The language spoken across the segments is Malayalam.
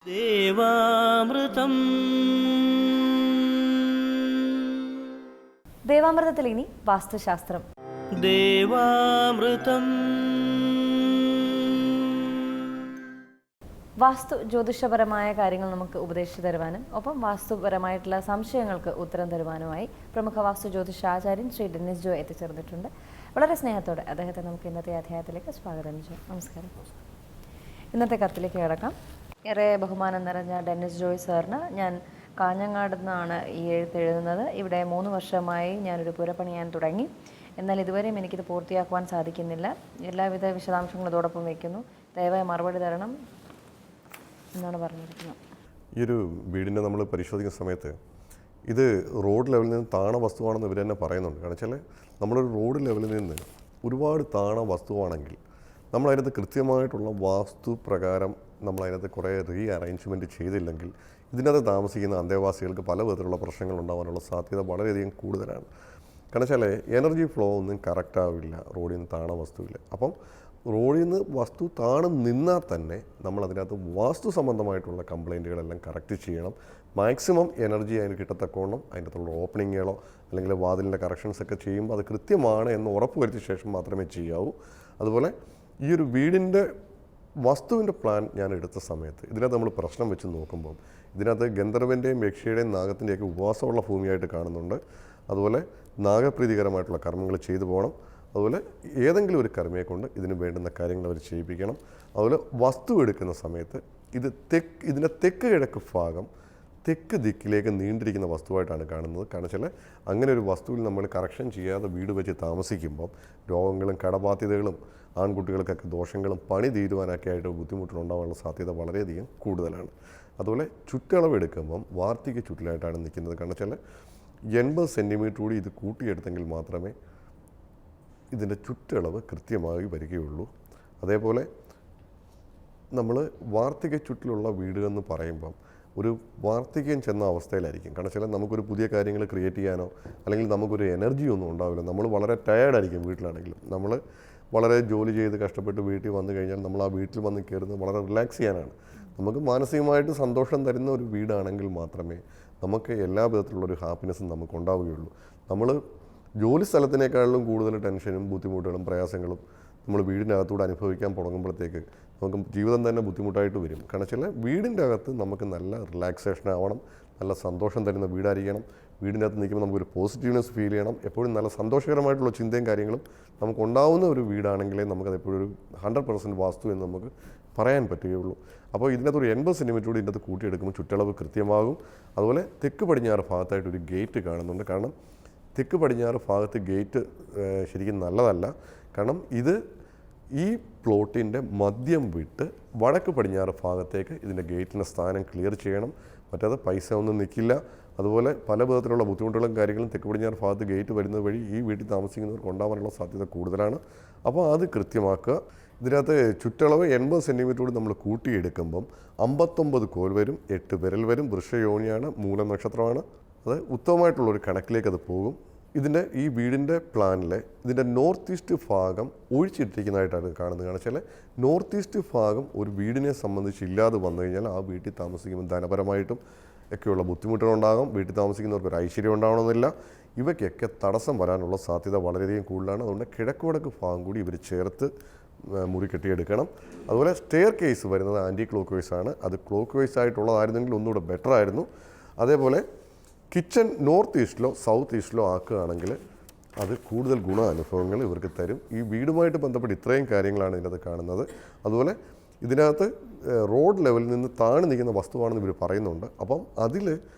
ദേവാമൃതം. ദേവാമൃതത്തിൽ ഇനി വാസ്തുശാസ്ത്രം. ദേവാമൃതം. വാസ്തു ജ്യോതിഷപരമായ കാര്യങ്ങൾ നമുക്ക് ഉപദേശിച്ചു തരുവാനും ഒപ്പം വാസ്തുപരമായിട്ടുള്ള സംശയങ്ങൾക്ക് ഉത്തരം തരുവാനുമായി പ്രമുഖ വാസ്തു ജ്യോതിഷാചാര്യൻ ശ്രീ ഡെന്നിസ് ജോ എത്തിച്ചേർന്നിട്ടുണ്ട്. വളരെ സ്നേഹത്തോടെ അദ്ദേഹത്തെ നമുക്ക് ഇന്നത്തെ അധ്യായത്തിലേക്ക് സ്വാഗതം ചെയ്യാം. നമസ്കാരം. ഇന്നത്തെ കത്തിലേക്ക് കിടക്കാം. ഏറെ ബഹുമാനം നിറഞ്ഞ ഡെന്നിസ് ജോയ് സാറിന് ഞാൻ കാഞ്ഞങ്ങാട് നിന്നാണ് ഈ എഴുതുന്നത്. ഇവിടെ 3 വർഷമായി ഞാനൊരു പുര പണിയാൻ തുടങ്ങി. എന്നാൽ ഇതുവരെയും എനിക്കിത് പൂർത്തിയാക്കുവാൻ സാധിക്കുന്നില്ല. എല്ലാവിധ വിശദാംശങ്ങളും ഇതോടൊപ്പം വയ്ക്കുന്നു. ദയവായി മറുപടി തരണം എന്നാണ് പറഞ്ഞിരിക്കുന്നത്. ഈ ഒരു വീടിനെ നമ്മൾ പരിശോധിക്കുന്ന സമയത്ത് ഇത് റോഡ് ലെവലിൽ നിന്ന് താണ വസ്തുവാണെന്ന് ഇവർ തന്നെ പറയുന്നുണ്ട്. കാരണം വെച്ചാൽ നമ്മളൊരു റോഡ് ലെവലിൽ നിന്ന് ഒരുപാട് താണ വസ്തുവാണെങ്കിൽ നമ്മളതിനകത്ത് കൃത്യമായിട്ടുള്ള വാസ്തു പ്രകാരം നമ്മളതിനകത്ത് കുറേ അറേഞ്ച്മെൻറ്റ് ചെയ്തില്ലെങ്കിൽ ഇതിനകത്ത് താമസിക്കുന്ന അന്തേവാസികൾക്ക് പല വിധത്തിലുള്ള പ്രശ്നങ്ങൾ ഉണ്ടാകാനുള്ള സാധ്യത വളരെയധികം കൂടുതലാണ്. കാരണം വെച്ചാൽ എനർജി ഫ്ലോ ഒന്നും കറക്റ്റ് ആവില്ല റോഡിൽ നിന്ന് താണ വസ്തുവിൽ. അപ്പം റോഡിൽ നിന്ന് വസ്തു താണു നിന്നാൽ തന്നെ നമ്മളതിനകത്ത് വാസ്തു സംബന്ധമായിട്ടുള്ള കംപ്ലയിൻറ്റുകളെല്ലാം കറക്റ്റ് ചെയ്യണം. മാക്സിമം എനർജി അതിന് കിട്ടത്തക്കോണം അതിൻ്റെ അകത്തുള്ള ഓപ്പണിങ്ങുകളോ അല്ലെങ്കിൽ വാതിലിൻ്റെ കറക്ഷൻസ് ഒക്കെ ചെയ്യുമ്പോൾ അത് കൃത്യമാണ് എന്ന് ഉറപ്പ് വരുത്തിയ ശേഷം മാത്രമേ ചെയ്യാവൂ. അതുപോലെ ഈ ഒരു വീടിൻ്റെ വസ്തുവിൻ്റെ പ്ലാൻ ഞാൻ എടുത്ത സമയത്ത് ഇതിനകത്ത് നമ്മൾ പ്രശ്നം വെച്ച് നോക്കുമ്പോൾ ഇതിനകത്ത് ഗന്ധർവൻ്റെയും യക്ഷിയുടെയും നാഗത്തിൻ്റെയൊക്കെ ഉപവാസമുള്ള ഭൂമിയായിട്ട് കാണുന്നുണ്ട്. അതുപോലെ നാഗപ്രീതികരമായിട്ടുള്ള കർമ്മങ്ങൾ ചെയ്തു പോകണം. അതുപോലെ ഏതെങ്കിലും ഒരു കർമ്മയെ കൊണ്ട് ഇതിന് വേണ്ടുന്ന കാര്യങ്ങൾ അവർ ചെയ്യിപ്പിക്കണം. അതുപോലെ വസ്തു എടുക്കുന്ന സമയത്ത് ഇതിൻ്റെ തെക്ക് കിഴക്ക് ഭാഗം തെക്ക് ദിക്കിലേക്ക് നീണ്ടിരിക്കുന്ന വസ്തുവായിട്ടാണ് കാണുന്നത്. കാരണം വെച്ചാൽ അങ്ങനെ ഒരു വസ്തുവിൽ നമ്മൾ കറക്ഷൻ ചെയ്യാതെ വീട് വെച്ച് താമസിക്കുമ്പം രോഗങ്ങളും കടബാധ്യതകളും ആൺകുട്ടികൾക്കൊക്കെ ദോഷങ്ങളും പണി തീരുവാനൊക്കെ ആയിട്ട് ബുദ്ധിമുട്ടുണ്ടാകാനുള്ള സാധ്യത വളരെയധികം കൂടുതലാണ്. അതുപോലെ ചുറ്റളവ് എടുക്കുമ്പം വാർത്തിക ചുറ്റിലായിട്ടാണ് നിൽക്കുന്നത്. കാരണം വെച്ചാൽ 80 സെൻറ്റിമീറ്റർ കൂടി ഇത് കൂട്ടിയെടുത്തെങ്കിൽ മാത്രമേ ഇതിൻ്റെ ചുറ്റളവ് കൃത്യമായി വരികയുള്ളൂ. അതേപോലെ നമ്മൾ വാർത്തിക ചുറ്റിലുള്ള വീടുകളെന്ന് പറയുമ്പം ഒരു വാർദ്ധക്യം ചെന്ന അവസ്ഥയിലായിരിക്കും. കാരണം വെച്ചാൽ നമുക്കൊരു പുതിയ കാര്യങ്ങൾ ക്രിയേറ്റ് ചെയ്യാനോ അല്ലെങ്കിൽ നമുക്കൊരു എനർജി ഒന്നും ഉണ്ടാവില്ല. നമ്മൾ വളരെ ടയേർഡായിരിക്കും വീട്ടിലാണെങ്കിലും. നമ്മൾ വളരെ ജോലി ചെയ്ത് കഷ്ടപ്പെട്ട് വീട്ടിൽ വന്നു കഴിഞ്ഞാൽ നമ്മൾ ആ വീട്ടിൽ വന്ന് കയറുന്നത് വളരെ റിലാക്സ് ചെയ്യാനാണ്. നമുക്ക് മാനസികമായിട്ട് സന്തോഷം തരുന്ന ഒരു വീടാണെങ്കിൽ മാത്രമേ നമുക്ക് എല്ലാ വിധത്തിലുള്ളൊരു ഹാപ്പിനെസ്സും നമുക്ക് ഉണ്ടാവുകയുള്ളൂ. നമ്മൾ ജോലി സ്ഥലത്തിനേക്കാളും കൂടുതൽ ടെൻഷനും ബുദ്ധിമുട്ടുകളും പ്രയാസങ്ങളും നമ്മൾ വീടിനകത്തൂടെ അനുഭവിക്കാൻ തുടങ്ങുമ്പോഴത്തേക്ക് നമുക്ക് ജീവിതം തന്നെ ബുദ്ധിമുട്ടായിട്ട് വരും. കാരണം വെച്ചാൽ വീടിൻ്റെ അകത്ത് നമുക്ക് നല്ല റിലാക്സേഷൻ ആവണം, നല്ല സന്തോഷം തരുന്ന വീടായിരിക്കണം. വീടിനകത്ത് നിൽക്കുമ്പോൾ നമുക്കൊരു പോസിറ്റീവ്നെസ് ഫീൽ ചെയ്യണം. എപ്പോഴും നല്ല സന്തോഷകരമായിട്ടുള്ള ചിന്തയും കാര്യങ്ങളും നമുക്കുണ്ടാവുന്ന ഒരു വീടാണെങ്കിലേ നമുക്കത് എപ്പോഴും ഒരു 100% വാസ്തു എന്ന് നമുക്ക് പറയാൻ പറ്റുകയുള്ളൂ. അപ്പോൾ ഇതിനകത്തൊരു 80 സെൻറ്റിമീറ്റർ കൂടി ഇതിനകത്ത് കൂട്ടിയെടുക്കുമ്പോൾ ചുറ്റളവ് കൃത്യമാകും. അതുപോലെ തെക്ക് പടിഞ്ഞാറ് ഭാഗത്തായിട്ട് ഒരു ഗേറ്റ് കാണുന്നുണ്ട്. കാരണം തെക്ക് പടിഞ്ഞാറ് ഭാഗത്ത് ഗേറ്റ് ശരിക്കും നല്ലതല്ല. കാരണം ഇത് ഈ പ്ലോട്ടിൻ്റെ മദ്യം വിട്ട് വടക്ക് പടിഞ്ഞാറ് ഭാഗത്തേക്ക് ഇതിൻ്റെ ഗേറ്റിൻ്റെ സ്ഥാനം ക്ലിയർ ചെയ്യണം. മറ്റേത് പൈസ ഒന്നും നിൽക്കില്ല. അതുപോലെ പല വിധത്തിലുള്ള ബുദ്ധിമുട്ടുകളും കാര്യങ്ങളും തെക്ക് പടിഞ്ഞാറ് ഭാഗത്ത് ഗേറ്റ് വരുന്നത് വഴി ഈ വീട്ടിൽ താമസിക്കുന്നവർക്ക് ഉണ്ടാകാനുള്ള സാധ്യത കൂടുതലാണ്. അപ്പോൾ അത് കൃത്യമാക്കുക. ഇതിനകത്ത് ചുറ്റളവ് 80 സെൻറ്റിമീറ്റർ കൂടി നമ്മൾ കൂട്ടിയെടുക്കുമ്പം 59 കോൽ വരും, 8 വിരൽ വരും. വൃഷയോനിയാണ്, മൂല നക്ഷത്രമാണ്. അത് ഉത്തമമായിട്ടുള്ളൊരു കണക്കിലേക്ക് അത് പോകും. ഈ വീടിൻ്റെ പ്ലാനിൽ ഇതിൻ്റെ നോർത്ത് ഈസ്റ്റ് ഭാഗം ഒഴിച്ചിട്ടിരിക്കുന്നതായിട്ടാണ് കാണുന്നത്. കാരണം വെച്ചാൽ നോർത്ത് ഈസ്റ്റ് ഭാഗം ഒരു വീടിനെ സംബന്ധിച്ച് ഇല്ലാതെ വന്നു കഴിഞ്ഞാൽ ആ വീട്ടിൽ താമസിക്കുമ്പോൾ ധനപരമായിട്ടും ഒക്കെയുള്ള ബുദ്ധിമുട്ടുകളുണ്ടാകും. വീട്ടിൽ താമസിക്കുന്നവർക്ക് ഒരു ഐശ്വര്യം ഉണ്ടാവണമെന്നില്ല. ഇവയ്ക്കൊക്കെ തടസ്സം വരാനുള്ള സാധ്യത വളരെയധികം കൂടുതലാണ്. അതുകൊണ്ട് കിഴക്ക് വടക്ക് ഭാഗം കൂടി ഇവർ ചേർത്ത് മുറി കെട്ടിയെടുക്കണം. അതുപോലെ സ്റ്റെയർ കേസ് വരുന്നത് ആൻറ്റി ക്ലോക്ക് വൈസ് ആണ്. അത് ക്ലോക്ക് വൈസ് ആയിട്ടുള്ളതായിരുന്നെങ്കിൽ ഒന്നുകൂടെ ബെറ്റർ ആയിരുന്നു. അതേപോലെ കിച്ചൺ നോർത്ത് ഈസ്റ്റിലോ സൗത്ത് ഈസ്റ്റിലോ ആക്കുകയാണെങ്കിൽ അത് കൂടുതൽ ഗുണാനുഭവങ്ങൾ ഇവർക്ക് തരും. ഈ വീടുമായിട്ട് ബന്ധപ്പെട്ട് ഇത്രയും കാര്യങ്ങളാണ് ഇതിനകത്ത് കാണുന്നത്. അതുപോലെ ഇതിനകത്ത് റോഡ് ലെവലിൽ നിന്ന് താഴെ നിൽക്കുന്ന വസ്തുവാണെന്ന് ഇവർ പറയുന്നുണ്ട്. അപ്പം അതിൽ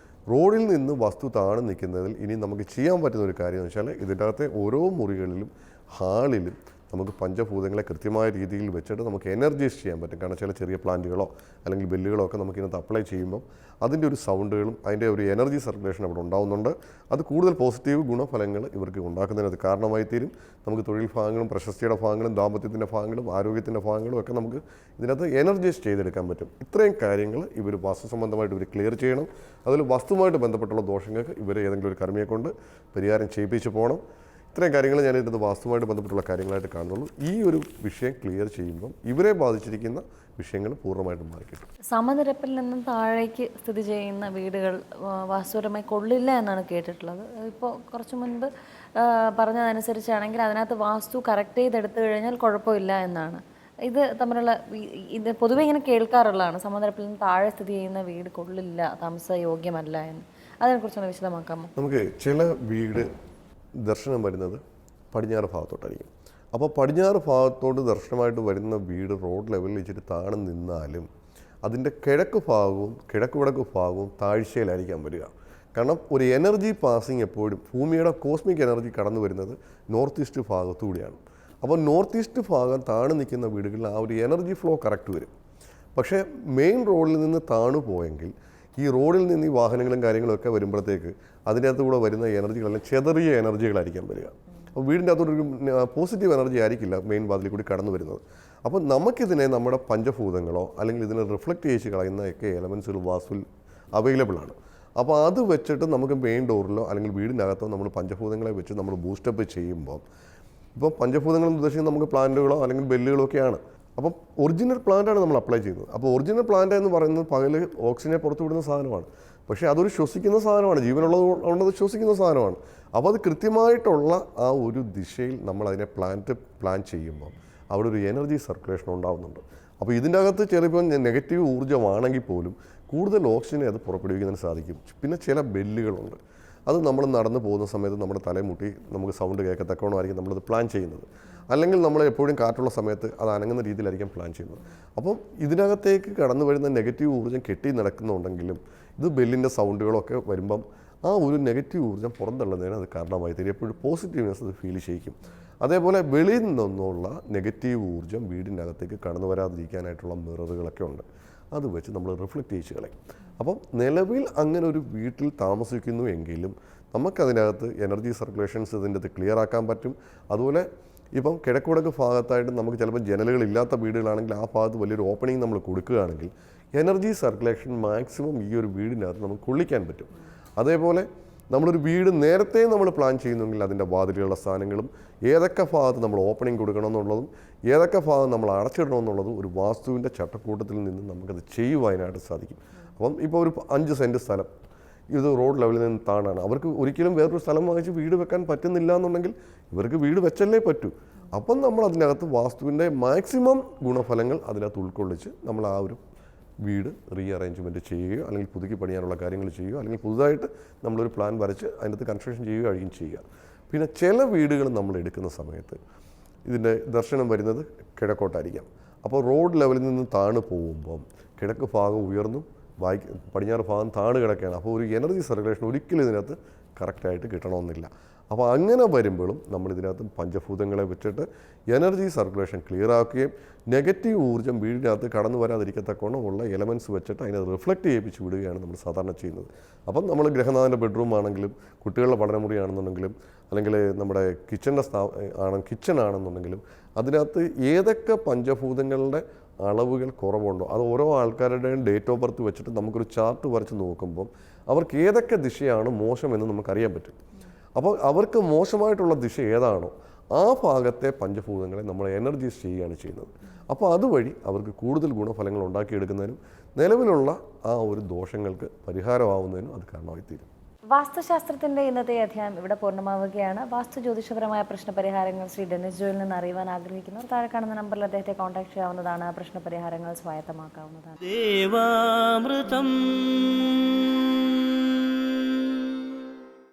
റോഡിൽ നിന്ന് വസ്തു താഴെ നിൽക്കുന്നതിൽ ഇനി നമുക്ക് ചെയ്യാൻ പറ്റുന്ന ഒരു കാര്യം എന്ന് വെച്ചാൽ ഇതിൻ്റെ അകത്തെ ഓരോ മുറികളിലും ഹാളിലും നമുക്ക് പഞ്ചഭൂതങ്ങളെ കൃത്യമായ രീതിയിൽ വെച്ചിട്ട് നമുക്ക് എനർജൈസ് ചെയ്യാൻ പറ്റും. കാരണം ചില ചെറിയ പ്ലാന്റുകളോ അല്ലെങ്കിൽ ബെല്ലുകളോ ഒക്കെ നമുക്ക് ഇതിനകത്ത് അപ്ലൈ ചെയ്യുമ്പം അതിൻ്റെ ഒരു സൗണ്ടുകളും അതിൻ്റെ ഒരു എനർജി സർക്കുലേഷൻ അവിടെ ഉണ്ടാകുന്നുണ്ട്. അത് കൂടുതൽ പോസിറ്റീവ് ഗുണഫലങ്ങൾ ഇവർക്ക് ഉണ്ടാക്കുന്നതിനകത്ത് കാരണമായി തീരും. നമുക്ക് തൊഴിൽ ഭാഗങ്ങളും പ്രശസ്തിയുടെ ഭാഗങ്ങളും ദാമ്പത്യത്തിൻ്റെ ഭാഗങ്ങളും ആരോഗ്യത്തിൻ്റെ ഭാഗങ്ങളും ഒക്കെ നമുക്ക് ഇതിനകത്ത് എനർജൈസ് ചെയ്തെടുക്കാൻ പറ്റും. ഇത്രയും കാര്യങ്ങൾ ഇവർ വാസ്തു സംബന്ധമായിട്ട് ഇവർ ക്ലിയർ ചെയ്യണം. അതിൽ വസ്തുവുമായിട്ട് ബന്ധപ്പെട്ടുള്ള ദോഷങ്ങൾക്ക് ഇവർ ഏതെങ്കിലും ഒരു കർമ്മിയെ കൊണ്ട് പരിഹാരം ചെയ്യിപ്പിച്ച് പോകണം. ഇത്രയും കാര്യങ്ങൾ ഞാൻ ഇതിൻ്റെ വാസ്തുവുമായിട്ട് ബന്ധപ്പെട്ടുള്ള കാര്യങ്ങളായിട്ട് കാണുന്നുള്ളൂ. ഈ ഒരു വിഷയം ക്ലിയർ ചെയ്യുമ്പം ഇവരെ ബാധിച്ചിരിക്കുന്ന വിഷയങ്ങൾ പൂർണ്ണമായിട്ടും മാറിക്കിട്ടും. സമനിരപ്പിൽ നിന്നും താഴേക്ക് സ്ഥിതി ചെയ്യുന്ന വീടുകൾ വാസ്തുപരമായി കൊള്ളില്ല എന്നാണ് കേട്ടിട്ടുള്ളത്. ഇപ്പോൾ കുറച്ച് മുൻപ് പറഞ്ഞതനുസരിച്ചാണെങ്കിൽ അതിനകത്ത് വാസ്തു കറക്റ്റ് ചെയ്തെടുത്തു കഴിഞ്ഞാൽ കുഴപ്പമില്ല എന്നാണ്. ഇത് തമ്മിലുള്ള ഇത് പൊതുവെ ഇങ്ങനെ കേൾക്കാറുള്ളതാണ്, സമനിരപ്പിൽ നിന്ന് താഴെ സ്ഥിതി ചെയ്യുന്ന വീട് കൊള്ളില്ല, താമസയോഗ്യമല്ല എന്ന്. അതിനെക്കുറിച്ചൊന്ന് വിശദമാക്കാമോ? നമുക്ക് ചില വീട് ദർശനം വരുന്നത് പടിഞ്ഞാറ് ഭാഗത്തോട്ടായിരിക്കും. അപ്പോൾ പടിഞ്ഞാറ് ഭാഗത്തോട്ട് ദർശനമായിട്ട് വരുന്ന വീട് റോഡ് ലെവലിൽ ഇച്ചിരി താഴെ നിന്നാലും അതിൻ്റെ കിഴക്ക് ഭാഗവും കിഴക്ക് വടക്ക് ഭാഗവും താഴ്ചയിലായിരിക്കാൻ വരിക. കാരണം ഒരു എനർജി പാസിങ് എപ്പോഴും ഭൂമിയുടെ കോസ്മിക് എനർജി കടന്നു വരുന്നത് നോർത്ത് ഈസ്റ്റ് ഭാഗത്തുകൂടിയാണ്. അപ്പോൾ നോർത്ത് ഈസ്റ്റ് ഭാഗം താണു നിൽക്കുന്ന വീടുകളിൽ ആ ഒരു എനർജി ഫ്ലോ കറക്റ്റ് വരും. പക്ഷേ മെയിൻ റോഡിൽ നിന്ന് താണു പോയെങ്കിൽ ഈ റോഡിൽ നിന്ന് ഈ വാഹനങ്ങളും കാര്യങ്ങളൊക്കെ വരുമ്പോഴത്തേക്ക് അതിനകത്ത് കൂടെ വരുന്ന എനർജികളെല്ലാം ചെറിയ എനർജികളായിരിക്കാൻ വരിക. അപ്പോൾ വീടിൻ്റെ അകത്തോട്ടൊരു പോസിറ്റീവ് എനർജി ആയിരിക്കില്ല മെയിൻ വാതിലിൽ കൂടി കടന്നു വരുന്നത്. അപ്പോൾ നമുക്കിതിനെ നമ്മുടെ പഞ്ചഭൂതങ്ങളോ അല്ലെങ്കിൽ ഇതിനെ റിഫ്ലക്റ്റ് ചെയ്ത് കളയുന്നതൊക്കെ എലമെൻസുകൾ വാസ്തുവിൽ അവൈലബിൾ ആണ്. അപ്പോൾ അത് വെച്ചിട്ട് നമുക്ക് മെയിൻ ഡോറിലോ അല്ലെങ്കിൽ വീടിനകത്തോ നമ്മൾ പഞ്ചഭൂതങ്ങളെ വെച്ച് നമ്മൾ ബൂസ്റ്റപ്പ് ചെയ്യുമ്പോൾ, ഇപ്പോൾ പഞ്ചഭൂതങ്ങൾ ഉദ്ദേശിക്കുന്നത് നമുക്ക് പ്ലാന്റുകളോ അല്ലെങ്കിൽ ബെല്ലുകളോ ഒക്കെയാണ്. അപ്പം ഒറിജിനൽ പ്ലാന്റാണ് നമ്മൾ അപ്ലൈ ചെയ്യുന്നത്. അപ്പോൾ ഒറിജിനൽ പ്ലാന്റ് എന്ന് പറയുന്നത് പകൽ ഓക്സിജനെ പുറത്തു വിടുന്ന സാധനമാണ്. പക്ഷേ അതൊരു ശ്വസിക്കുന്ന സാധനമാണ്, ജീവനുള്ളത് ശ്വസിക്കുന്ന സാധനമാണ്. അപ്പോൾ അത് കൃത്യമായിട്ടുള്ള ആ ഒരു ദിശയിൽ നമ്മൾ അതിനെ പ്ലാൻ ചെയ്യുമ്പോൾ അവിടെ ഒരു എനർജി സർക്കുലേഷൻ ഉണ്ടാകുന്നുണ്ട്. അപ്പോൾ ഇതിൻ്റെ അകത്ത് ചിലപ്പോൾ നെഗറ്റീവ് ഊർജ്ജമാണെങ്കിൽ പോലും കൂടുതൽ ഓക്സിജനെ അത് പുറപ്പെടുവിക്കുന്നതിന് സാധിക്കും. പിന്നെ ചില ബെല്ലുകളുണ്ട്, അത് നമ്മൾ നടന്നു പോകുന്ന സമയത്ത് നമ്മുടെ തലമുട്ടി നമുക്ക് സൗണ്ട് കേൾക്കത്തക്കവണ്ണമായിരിക്കും നമ്മളത് പ്ലാൻ ചെയ്യുന്നത്. അല്ലെങ്കിൽ നമ്മൾ എപ്പോഴും കാറ്റുള്ള സമയത്ത് അത് അനങ്ങുന്ന രീതിയിലായിരിക്കും പ്ലാൻ ചെയ്യുന്നത്. അപ്പം ഇതിനകത്തേക്ക് കടന്നു വരുന്ന നെഗറ്റീവ് ഊർജ്ജം കെട്ടി നടക്കുന്നുണ്ടെങ്കിലും ഇത് ബെല്ലിൻ്റെ സൗണ്ടുകളൊക്കെ വരുമ്പം ആ ഒരു നെഗറ്റീവ് ഊർജ്ജം പുറന്തള്ളുന്നതിന് അത് കാരണമായി തരും. എപ്പോഴും പോസിറ്റീവ്നെസ് അത് ഫീൽ ചെയ്യിക്കും. അതേപോലെ വെളിയിൽ നിന്നുള്ള നെഗറ്റീവ് ഊർജ്ജം വീടിനകത്തേക്ക് കടന്നു വരാതിരിക്കാനായിട്ടുള്ള മിററുകളൊക്കെ ഉണ്ട്. അത് വെച്ച് നമ്മൾ റിഫ്ലക്റ്റ് ചെയ്ത് കളയും. അപ്പം നിലവിൽ അങ്ങനെ ഒരു വീട്ടിൽ താമസിക്കുന്നു എങ്കിലും നമുക്കതിനകത്ത് എനർജി സർക്കുലേഷൻസ് ഇതിൻ്റെ അത് ക്ലിയർ ആക്കാൻ പറ്റും. അതുപോലെ ഇപ്പം കിഴക്കുവടക്ക് ഭാഗത്തായിട്ട് നമുക്ക് ചിലപ്പോൾ ജനലുകളില്ലാത്ത വീടുകളാണെങ്കിൽ ആ ഭാഗത്ത് വലിയൊരു ഓപ്പണിങ് നമ്മൾ കൊടുക്കുകയാണെങ്കിൽ എനർജി സർക്കുലേഷൻ മാക്സിമം ഈ ഒരു വീടിനകത്ത് നമുക്ക് കൊള്ളിക്കാൻ പറ്റും. അതേപോലെ നമ്മളൊരു വീട് നേരത്തെ നമ്മൾ പ്ലാൻ ചെയ്യുന്നെങ്കിൽ അതിൻ്റെ വാതിലുകളുടെ സ്ഥാനങ്ങളും ഏതൊക്കെ ഭാഗത്ത് നമ്മൾ ഓപ്പണിങ് കൊടുക്കണമെന്നുള്ളതും ഏതൊക്കെ ഭാഗം നമ്മൾ അടച്ചിടണമെന്നുള്ളതും ഒരു വാസ്തുവിൻ്റെ ചട്ടക്കൂട്ടത്തിൽ നിന്ന് നമുക്കത് ചെയ്യുവാനായിട്ട് സാധിക്കും. അപ്പം ഇപ്പോൾ ഒരു 5 സെൻറ്റ് സ്ഥലം ഇത് റോഡ് ലെവലിൽ നിന്ന് താണാണ്, അവർക്ക് ഒരിക്കലും വേറൊരു സ്ഥലം വാങ്ങിച്ച് വീട് വെക്കാൻ പറ്റുന്നില്ല എന്നുണ്ടെങ്കിൽ ഇവർക്ക് വീട് വെച്ചല്ലേ പറ്റൂ. അപ്പം നമ്മൾ അതിനകത്ത് വാസ്തുവിൻ്റെ മാക്സിമം ഗുണഫലങ്ങൾ അതിനകത്ത് ഉൾക്കൊള്ളിച്ച് നമ്മൾ ആ ഒരു വീട് റീഅറേഞ്ച്മെൻറ്റ് ചെയ്യുകയോ അല്ലെങ്കിൽ പുതുക്കി പണിയാനുള്ള കാര്യങ്ങൾ ചെയ്യുകയോ അല്ലെങ്കിൽ പുതുതായിട്ട് നമ്മളൊരു പ്ലാൻ വരച്ച് അതിനകത്ത് കൺസ്ട്രക്ഷൻ ചെയ്യുകയായിരിക്കും ചെയ്യുക. പിന്നെ ചില വീടുകൾ നമ്മൾ എടുക്കുന്ന സമയത്ത് ഇതിൻ്റെ ദർശനം വരുന്നത് കിഴക്കോട്ടായിരിക്കാം. അപ്പോൾ റോഡ് ലെവലിൽ നിന്ന് താണു പോകുമ്പം കിഴക്ക് ഭാഗം ഉയർന്നും പടിഞ്ഞാറ് ഭാഗം താണു കിടക്കുകയാണ്. അപ്പോൾ ഒരു എനർജി സർക്കുലേഷൻ ഒരിക്കലും ഇതിനകത്ത് കറക്റ്റായിട്ട് കിട്ടണമെന്നില്ല. അപ്പോൾ അങ്ങനെ വരുമ്പോഴും നമ്മളിതിനകത്ത് പഞ്ചഭൂതങ്ങളെ വെച്ചിട്ട് എനർജി സർക്കുലേഷൻ ക്ലിയർ ആക്കുകയും നെഗറ്റീവ് ഊർജ്ജം വീടിനകത്ത് കടന്നു വരാതിരിക്കത്തക്കോണം ഉള്ള എലമെൻറ്റ്സ് വെച്ചിട്ട് അതിനെ റിഫ്ലക്റ്റ് ചെയ്യിപ്പിച്ച് വിടുകയാണ് നമ്മൾ സാധാരണ ചെയ്യുന്നത്. അപ്പം നമ്മൾ ഗൃഹനാഥൻ്റെ ബെഡ്റൂം ആണെങ്കിലും കുട്ടികളുടെ പഠനമുറി ആണെന്നുണ്ടെങ്കിലും അല്ലെങ്കിൽ നമ്മുടെ കിച്ചൺ ആണെന്നുണ്ടെങ്കിലും അതിനകത്ത് ഏതൊക്കെ പഞ്ചഭൂതങ്ങളുടെ അളവുകൾ കുറവുണ്ടോ അത് ഓരോ ആൾക്കാരുടെയും ഡേറ്റ് ഓഫ് ബർത്ത് വെച്ചിട്ട് നമുക്കൊരു ചാർട്ട് വരച്ച് നോക്കുമ്പം അവർക്ക് ഏതൊക്കെ ദിശയാണ് മോശമെന്ന് നമുക്കറിയാൻ പറ്റും. അപ്പോൾ അവർക്ക് മോശമായിട്ടുള്ള ദിശ ഏതാണോ ആ ഭാഗത്തെ പഞ്ചഭൂതങ്ങളെ നമ്മൾ എനർജൈസ് ചെയ്യുകയാണ് ചെയ്യുന്നത്. അപ്പോൾ അതുവഴി അവർക്ക് കൂടുതൽ ഗുണഫലങ്ങൾ ഉണ്ടാക്കിയെടുക്കുന്നതിനും നിലവിലുള്ള ആ ഒരു ദോഷങ്ങൾക്ക് പരിഹാരമാവുന്നതിനും അത് കാരണമായിത്തീരും. വാസ്തുശാസ്ത്രത്തിന്റെ ഇന്നത്തെ അധ്യായം ഇവിടെ പൂർണ്ണമാവുകയാണ്. വാസ്തു ജ്യോതിഷപരമായ പ്രശ്നപരിഹാരങ്ങൾ ശ്രീ ഡെന്നിസ് ജോയിൽ നിന്ന് അറിയുവാൻ ആഗ്രഹിക്കുന്നവർ താഴെ കാണുന്ന നമ്പറിൽ അദ്ദേഹത്തെ കോൺടാക്ട് ചെയ്യാവുന്നതാണ്. പ്രശ്നപരിഹാരങ്ങൾ സ്വായത്തമാക്കാവുന്നതാണ്. ദേവാമൃതം